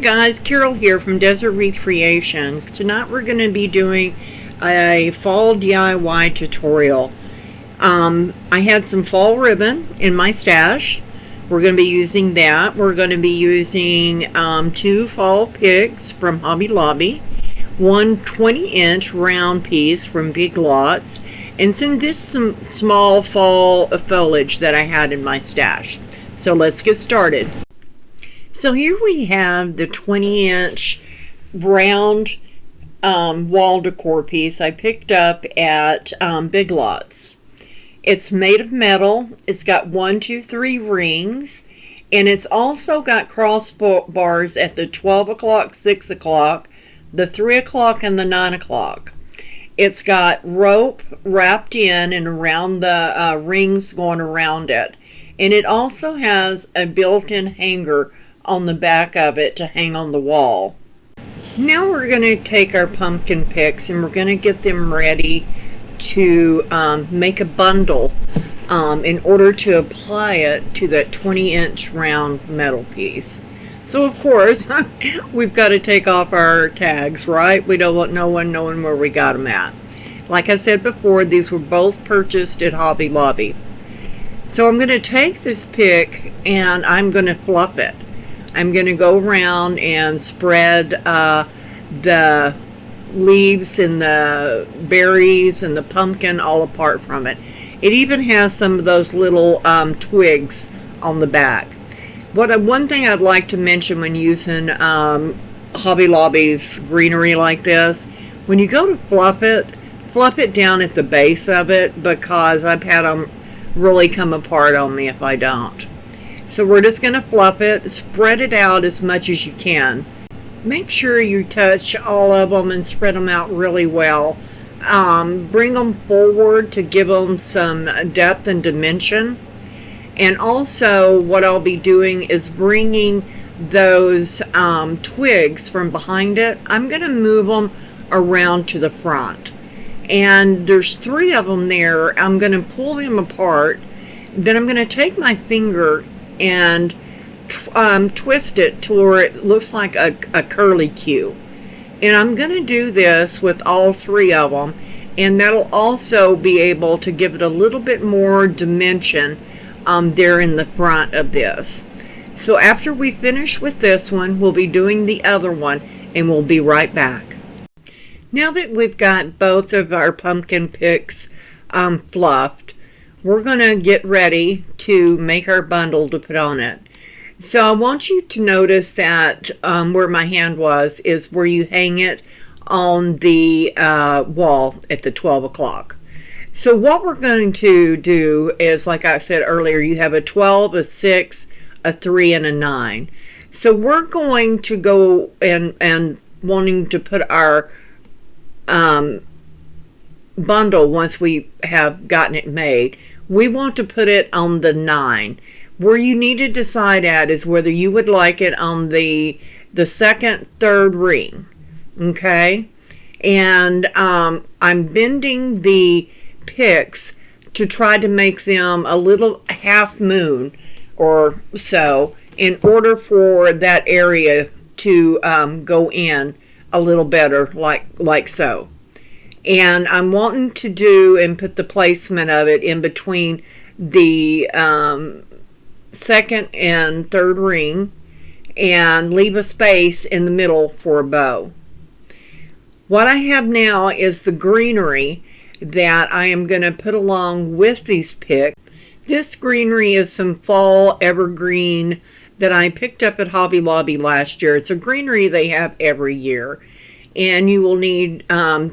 guys, Carol here from Desert Wreath Creations. Tonight we're going to be doing a fall DIY tutorial. I had some fall ribbon in my stash. We're going to be using that. We're going to be using 2 fall picks from Hobby Lobby, one 20-inch round piece from Big Lots, and some small fall foliage that I had in my stash. So let's get started. So here we have the 20-inch round wall decor piece I picked up at Big Lots. It's made of metal. It's got 1, 2, 3 rings, and it's also got crossbars at the 12 o'clock, 6 o'clock, the 3 o'clock, and the 9 o'clock. It's got rope wrapped in and around the rings going around it, and it also has a built-in hanger on the back of it to hang on the wall. Now we're going to take our pumpkin picks and we're going to get them ready to make a bundle in order to apply it to that 20-inch round metal piece. So of course we've got to take off our tags, right? We don't want no one knowing where we got them at. Like I said before, these were both purchased at Hobby Lobby. So I'm going to take this pick and I'm going to fluff it. I'm going to go around and spread the leaves and the berries and the pumpkin all apart from it. It even has some of those little twigs on the back. One thing I'd like to mention when using Hobby Lobby's greenery like this, when you go to fluff it down at the base of it, because I've had them really come apart on me if I don't. So we're just going to fluff it, spread it out as much as you can. Make sure you touch all of them and spread them out really well. Bring them forward to give them some depth and dimension. And also what I'll be doing is bringing those twigs from behind it. I'm going to move them around to the front. And there's 3 of them there. I'm going to pull them apart. Then I'm going to take my finger and twist it to where it looks like a curly Q. And I'm going to do this with all 3 of them, and that'll also be able to give it a little bit more dimension there in the front of this. So after we finish with this one, we'll be doing the other one, and we'll be right back. Now that we've got both of our pumpkin picks fluffed, we're going to get ready to make our bundle to put on it. So I want you to notice that where my hand was is where you hang it on the wall at the 12 o'clock. So what we're going to do is, like I said earlier, you have a 12, a 6, a 3, and a 9. So we're going to go and wanting to put our bundle, once we have gotten it made, we want to put it on the 9. Where you need to decide at is whether you would like it on the second, third ring. Okay? And I'm bending the picks to try to make them a little half moon or so in order for that area to go in a little better, like so. And I'm wanting to do and put the placement of it in between the second and third ring and leave a space in the middle for a bow. What I have now is the greenery that I am going to put along with these picks. This greenery is some fall evergreen that I picked up at Hobby Lobby last year. It's a greenery they have every year, and you will need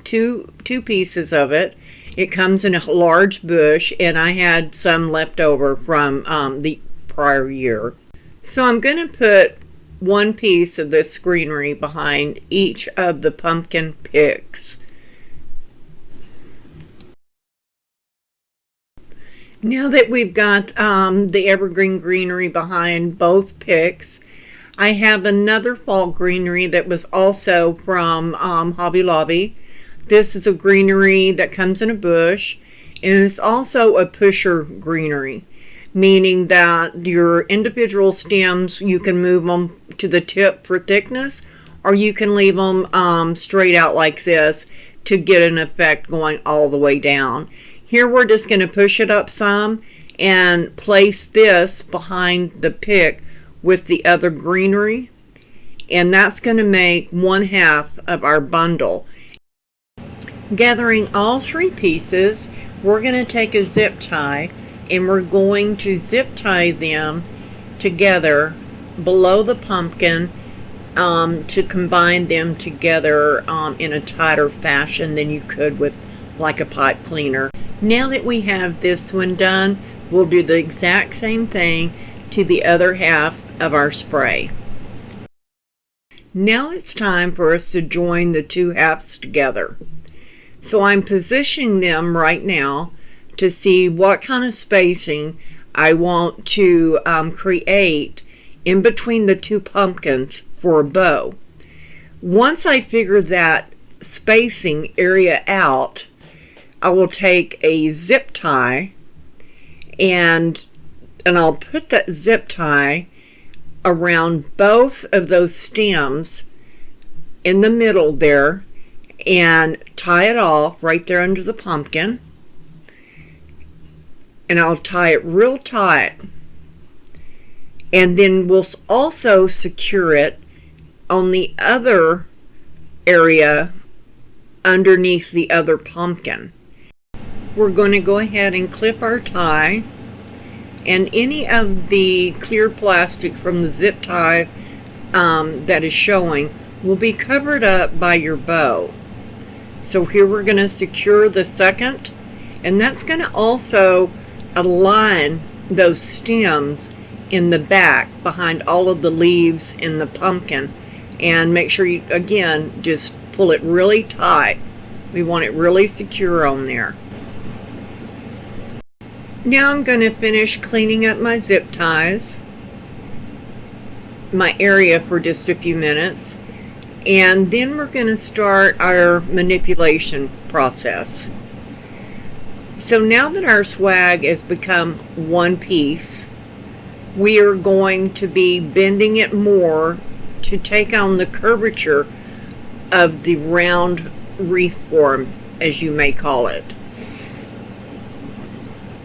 two pieces of it. It comes in a large bush, and I had some left over from the prior year. So I'm going to put 1 piece of this greenery behind each of the pumpkin picks. Now that we've got the evergreen greenery behind both picks, I have another fall greenery that was also from Hobby Lobby. This is a greenery that comes in a bush, and it's also a pusher greenery. meaning that your individual stems, you can move them to the tip for thickness, or you can leave them straight out like this to get an effect going all the way down. Here we're just going to push it up some and place this behind the pick with the other greenery, and that's going to make 1/2 of our bundle. Gathering all 3 pieces, we're going to take a zip tie and we're going to zip tie them together below the pumpkin to combine them together in a tighter fashion than you could with like a pipe cleaner. Now that we have this one done, we'll do the exact same thing to the other half of our spray. Now it's time for us to join the 2 halves together. So I'm positioning them right now to see what kind of spacing I want to create in between the 2 pumpkins for a bow. Once I figure that spacing area out, I will take a zip tie and I'll put that zip tie around both of those stems in the middle there and tie it off right there under the pumpkin, and I'll tie it real tight, and then we'll also secure it on the other area underneath the other pumpkin. We're going to go ahead and clip our tie, and any of the clear plastic from the zip tie that is showing will be covered up by your bow. So here we're going to secure the second, and that's going to also align those stems in the back behind all of the leaves in the pumpkin, and make sure you again just pull it really tight. We want it really secure on there. Now I'm going to finish cleaning up my zip ties, my area, for just a few minutes, and then we're going to start our manipulation process. So now that our swag has become one piece, we are going to be bending it more to take on the curvature of the round wreath form, as you may call it.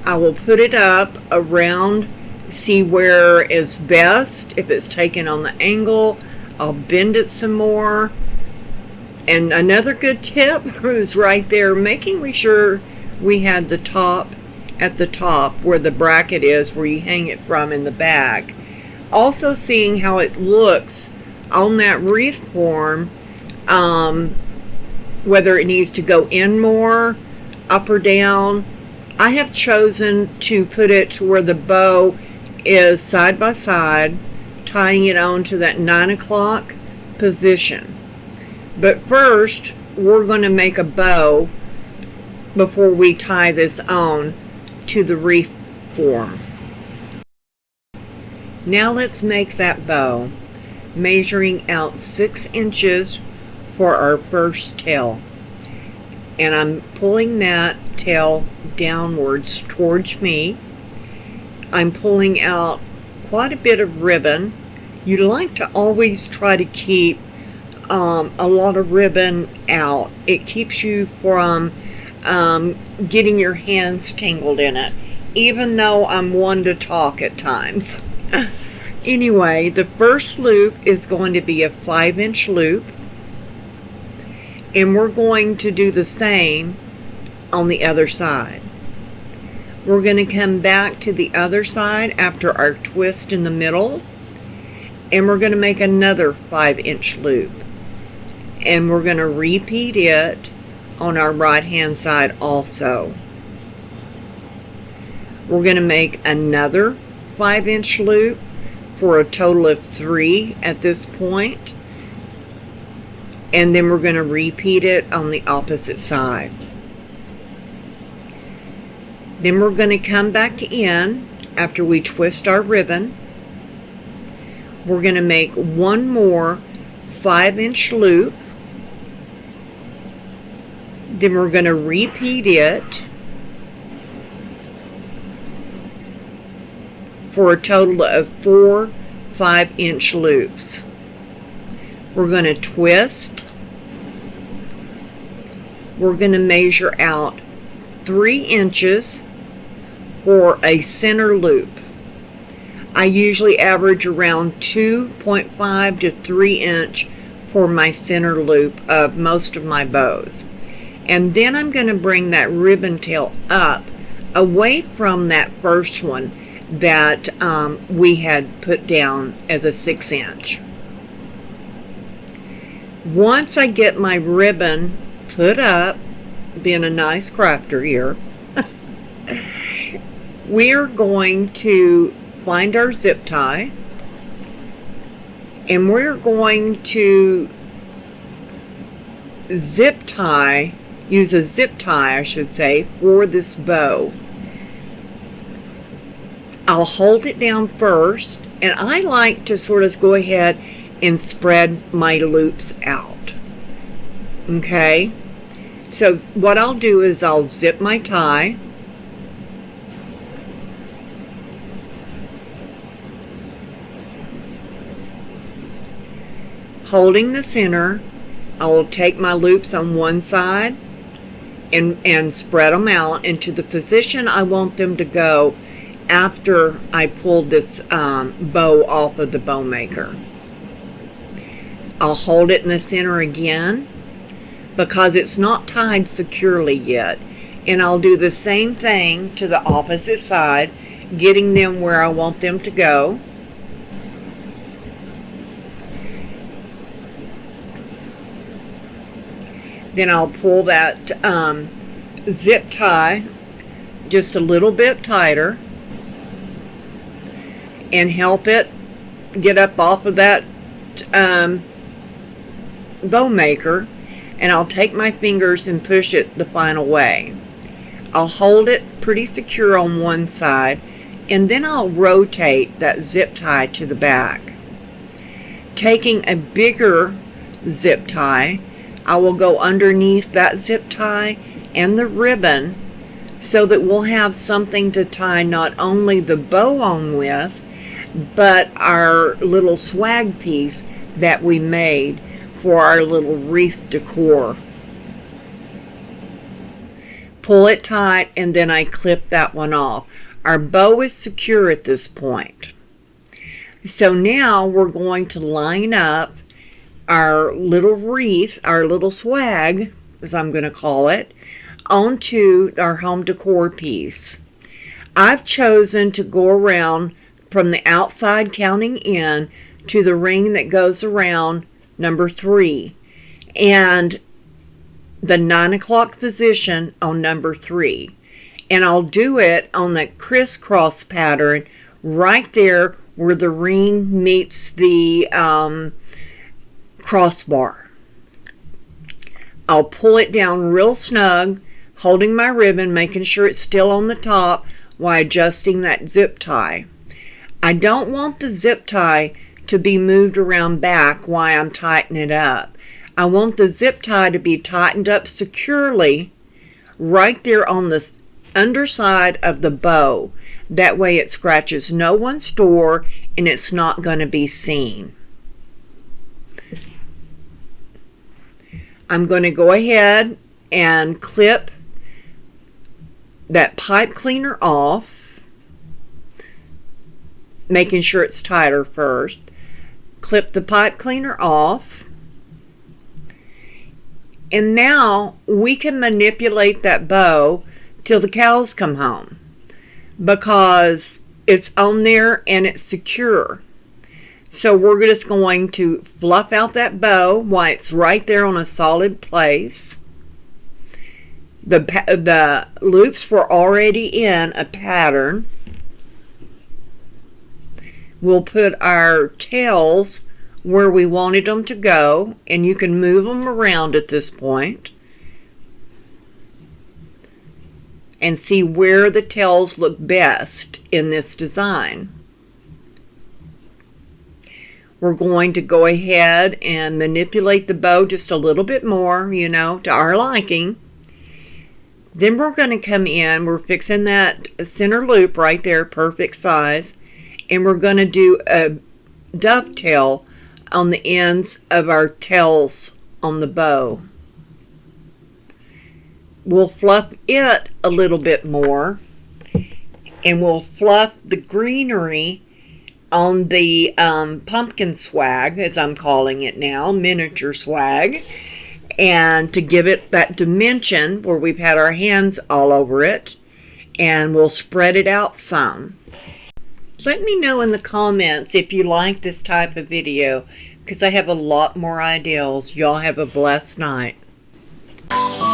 I will put it up around, see where it's best. If it's taken on the angle, I'll bend it some more. And another good tip is right there, making sure we had the top at the top where the bracket is, where you hang it from in the back. Also seeing how it looks on that wreath form, whether it needs to go in more, up or down. I have chosen to put it to where the bow is side by side, tying it on to that 9 o'clock position. But first, we're going to make a bow before we tie this on to the wreath form. Now let's make that bow, measuring out 6 inches for our first tail. And I'm pulling that tail downwards towards me. I'm pulling out quite a bit of ribbon. You'd like to always try to keep a lot of ribbon out. It keeps you from getting your hands tangled in it, even though I'm one to talk at times. Anyway, the first loop is going to be a 5-inch loop, and we're going to do the same on the other side. We're going to come back to the other side after our twist in the middle, and we're going to make another 5-inch loop, and we're going to repeat it on our right hand side also. We're going to make another 5-inch loop for a total of 3 at this point, and then we're going to repeat it on the opposite side. Then we're going to come back in after we twist our ribbon. We're going to make one more 5-inch loop. Then we're going to repeat it. for a total of 4 5-inch loops. We're going to twist. We're going to measure out 3 inches for a center loop. I usually average around 2.5 to 3 inch for my center loop of most of my bows. And then I'm going to bring that ribbon tail up away from that first one that we had put down as a 6 inch. Once I get my ribbon put up, being a nice crafter here, we're going to find our zip tie, and we're going to use a zip tie, I should say, for this bow. I'll hold it down first, and I like to sort of go ahead and spread my loops out. Okay? So what I'll do is I'll zip my tie, holding the center. I will take my loops on one side and spread them out into the position I want them to go after I pull this bow off of the bow maker. I'll hold it in the center again because it's not tied securely yet, and I'll do the same thing to the opposite side, getting them where I want them to go. Then I'll pull that zip tie just a little bit tighter and help it get up off of that bow maker, and I'll take my fingers and push it the final way. I'll hold it pretty secure on one side, and then I'll rotate that zip tie to the back. Taking a bigger zip tie, I will go underneath that zip tie and the ribbon so that we'll have something to tie not only the bow on with, but our little swag piece that we made for our little wreath decor. Pull it tight, and then I clip that one off. Our bow is secure at this point. So now we're going to line up our little wreath, our little swag, as I'm going to call it, onto our home decor piece. I've chosen to go around from the outside counting in to the ring that goes around number 3 and the 9 o'clock position on number 3. And I'll do it on the crisscross pattern right there where the ring meets the crossbar. I'll pull it down real snug, holding my ribbon, making sure it's still on the top while adjusting that zip tie. I don't want the zip tie to be moved around back while I'm tightening it up. I want the zip tie to be tightened up securely right there on the underside of the bow. That way it scratches no one's door and it's not going to be seen. I'm going to go ahead and clip that pipe cleaner off, making sure it's tighter first. Clip the pipe cleaner off. And now we can manipulate that bow till the cows come home because it's on there and it's secure. So we're just going to fluff out that bow while it's right there on a solid place. The loops were already in a pattern. We'll put our tails where we wanted them to go, and you can move them around at this point and see where the tails look best in this design. We're going to go ahead and manipulate the bow just a little bit more, to our liking. Then we're going to come in, we're fixing that center loop right there, perfect size, and we're going to do a dovetail on the ends of our tails on the bow. We'll fluff it a little bit more, and we'll fluff the greenery on the pumpkin swag, as I'm calling it now, miniature swag, and to give it that dimension where we've had our hands all over it, and we'll spread it out some. Let me know in the comments if you like this type of video, because I have a lot more ideas. Y'all have a blessed night.